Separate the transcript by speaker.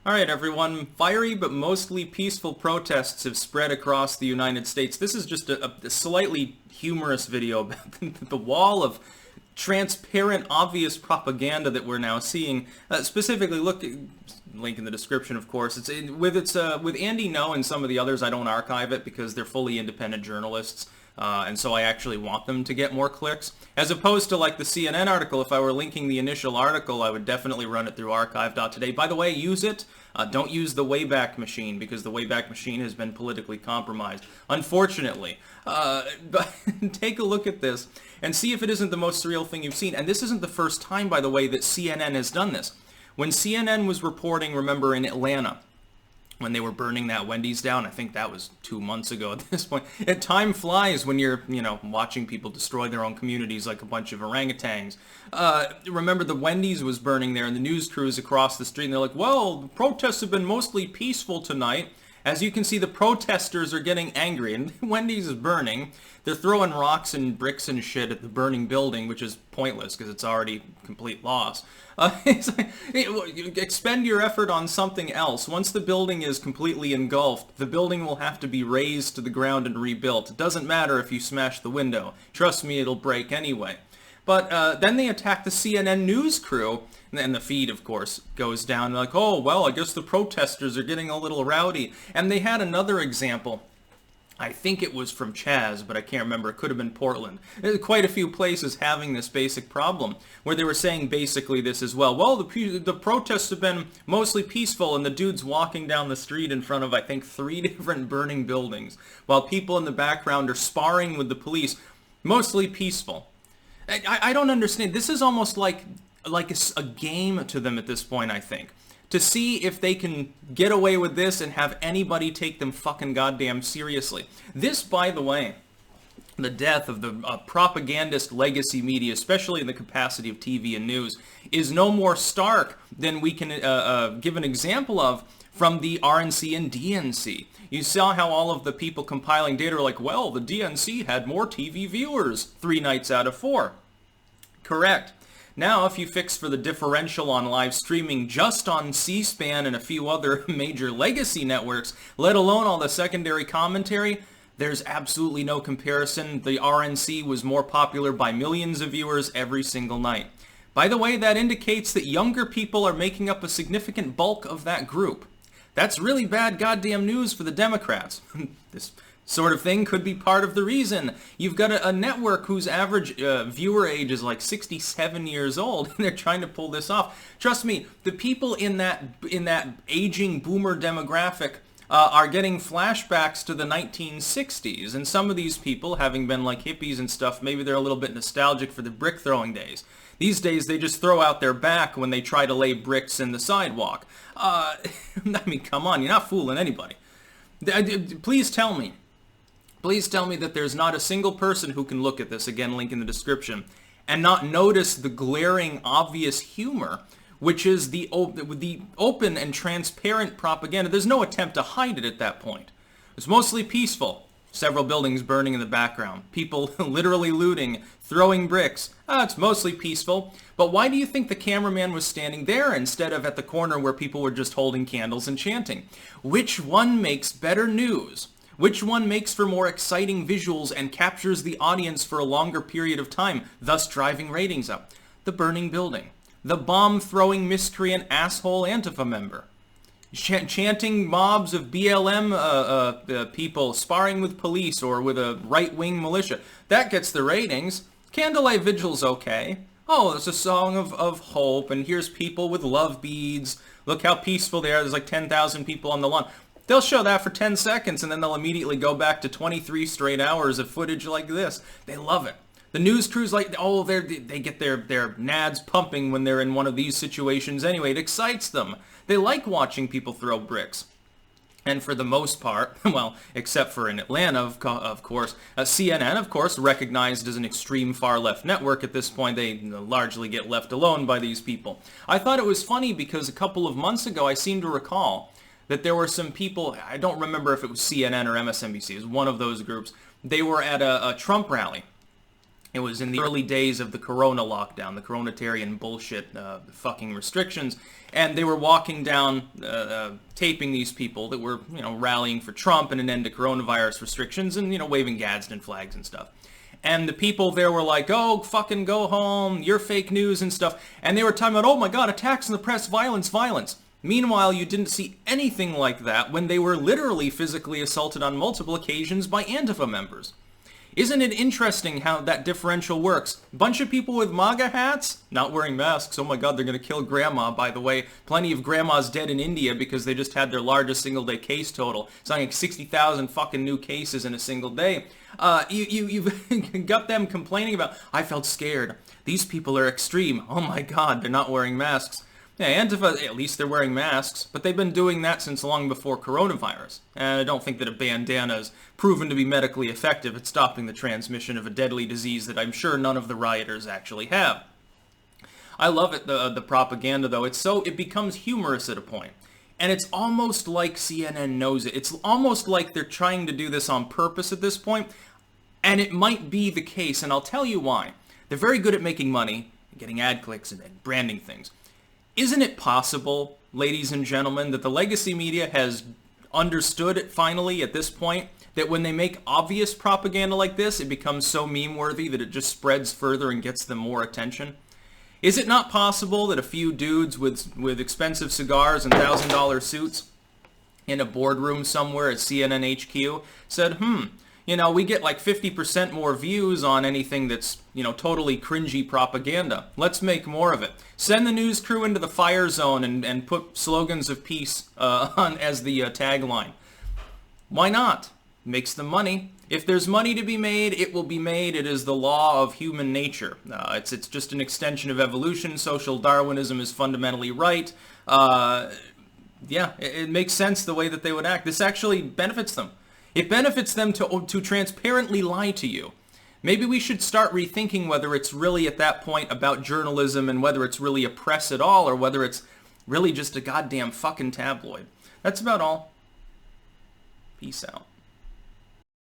Speaker 1: All right, everyone. Fiery but mostly peaceful protests have spread across the United States. This is just a slightly humorous video about the wall of transparent, obvious propaganda that we're now seeing. Specifically, look, link in the description, of course. With Andy No and some of the others. I don't archive it because they're fully independent journalists. And so I actually want them to get more clicks. As opposed to like the CNN article, if I were linking the initial article, I would definitely run it through archive.today. By the way, use it. Don't use the Wayback Machine because the Wayback Machine has been politically compromised, unfortunately. But take a look at this and see if it isn't the most surreal thing you've seen. And this isn't the first time, by the way, that CNN has done this. When CNN was reporting, remember, in Atlanta, when they were burning that Wendy's down. I think that was 2 months ago at this point. Time flies when you're, watching people destroy their own communities like a bunch of orangutans. Remember the Wendy's was burning there and the news crews across the street, and they're like, well, the protests have been mostly peaceful tonight. As you can see, the protesters are getting angry, and Wendy's is burning. They're throwing rocks and bricks and shit at the burning building, which is pointless because it's already complete loss. Expend your effort on something else. Once the building is completely engulfed, the building will have to be razed to the ground and rebuilt. It doesn't matter if you smash the window. Trust me, it'll break anyway. But then they attack the CNN news crew, and the feed, of course, goes down. Like, oh, well, I guess the protesters are getting a little rowdy. And they had another example. I think it was from Chaz, but I can't remember. It could have been Portland. There's quite a few places having this basic problem, where they were saying basically this as well. Well, the protests have been mostly peaceful, and the dude's walking down the street in front of, I think, 3 different burning buildings, while people in the background are sparring with the police. Mostly peaceful. I don't understand. This is almost like a game to them at this point, I think. To see if they can get away with this and have anybody take them fucking goddamn seriously. This, by the way, the death of the propagandist legacy media, especially in the capacity of TV and news, is no more stark than we can give an example of from the RNC and DNC. You saw how all of the people compiling data are like, well, the DNC had more TV viewers 3 nights out of 4. Correct. Now, if you fix for the differential on live streaming just on C-SPAN and a few other major legacy networks, let alone all the secondary commentary, there's absolutely no comparison. The RNC was more popular by millions of viewers every single night. By the way, that indicates that younger people are making up a significant bulk of that group. That's really bad goddamn news for the Democrats. This sort of thing could be part of the reason. You've got a network whose average viewer age is like 67 years old, and they're trying to pull this off. Trust me, the people in that aging boomer demographic are getting flashbacks to the 1960s, and some of these people, having been like hippies and stuff, maybe they're a little bit nostalgic for the brick throwing days. These days, they just throw out their back when they try to lay bricks in the sidewalk. I mean, come on, you're not fooling anybody. Please tell me that there's not a single person who can look at this, again, link in the description, and not notice the glaring, obvious humor, which is the open and transparent propaganda. There's no attempt to hide it at that point. It's mostly peaceful. Several buildings burning in the background. People literally looting, throwing bricks. It's mostly peaceful. But why do you think the cameraman was standing there instead of at the corner where people were just holding candles and chanting? Which one makes better news? Which one makes for more exciting visuals and captures the audience for a longer period of time, thus driving ratings up? The burning building. The bomb-throwing miscreant asshole Antifa member. Chanting mobs of BLM people sparring with police or with a right-wing militia. That gets the ratings. Candlelight Vigil's okay. Oh, it's a song of hope, and here's people with love beads. Look how peaceful they are. There's like 10,000 people on the lawn. They'll show that for 10 seconds, and then they'll immediately go back to 23 straight hours of footage like this. They love it. The news crews they get their nads pumping when they're in one of these situations anyway. It excites them. They like watching people throw bricks. And for the most part, well, except for in Atlanta, of course, CNN, of course, recognized as an extreme far-left network at this point. They largely get left alone by these people. I thought it was funny because a couple of months ago, I seem to recall that there were some people, I don't remember if it was CNN or MSNBC, it was one of those groups. They were at a Trump rally. It was in the early days of the Corona lockdown, the Coronatarian bullshit, fucking restrictions, and they were walking down, taping these people that were, rallying for Trump and an end to coronavirus restrictions and, waving Gadsden flags and stuff. And the people there were like, oh, fucking go home, you're fake news and stuff. And they were talking about, oh my god, attacks in the press, violence, violence. Meanwhile, you didn't see anything like that when they were literally physically assaulted on multiple occasions by Antifa members. Isn't it interesting how that differential works? Bunch of people with MAGA hats, not wearing masks. Oh my god, they're going to kill grandma, by the way. Plenty of grandmas dead in India because they just had their largest single-day case total. Something like 60,000 fucking new cases in a single day. You've got them complaining about, I felt scared. These people are extreme. Oh my god, they're not wearing masks. Yeah, Antifa, at least they're wearing masks, but they've been doing that since long before coronavirus. And I don't think that a bandana is proven to be medically effective at stopping the transmission of a deadly disease that I'm sure none of the rioters actually have. I love it, the propaganda, though. It becomes humorous at a point. And it's almost like CNN knows it. It's almost like they're trying to do this on purpose at this point. And it might be the case, and I'll tell you why. They're very good at making money, getting ad clicks, and branding things. Isn't it possible, ladies and gentlemen, that the legacy media has understood it finally at this point, that when they make obvious propaganda like this, it becomes so meme-worthy that it just spreads further and gets them more attention? Is it not possible that a few dudes with expensive cigars and $1,000 suits in a boardroom somewhere at CNN HQ said, we get like 50% more views on anything that's, totally cringy propaganda. Let's make more of it. Send the news crew into the fire zone and put slogans of peace on as the tagline. Why not? Makes them money. If there's money to be made, it will be made. It is the law of human nature. It's just an extension of evolution. Social Darwinism is fundamentally right. It makes sense the way that they would act. This actually benefits them. It benefits them to transparently lie to you. Maybe we should start rethinking whether it's really at that point about journalism and whether it's really a press at all or whether it's really just a goddamn fucking tabloid. That's about all. Peace out.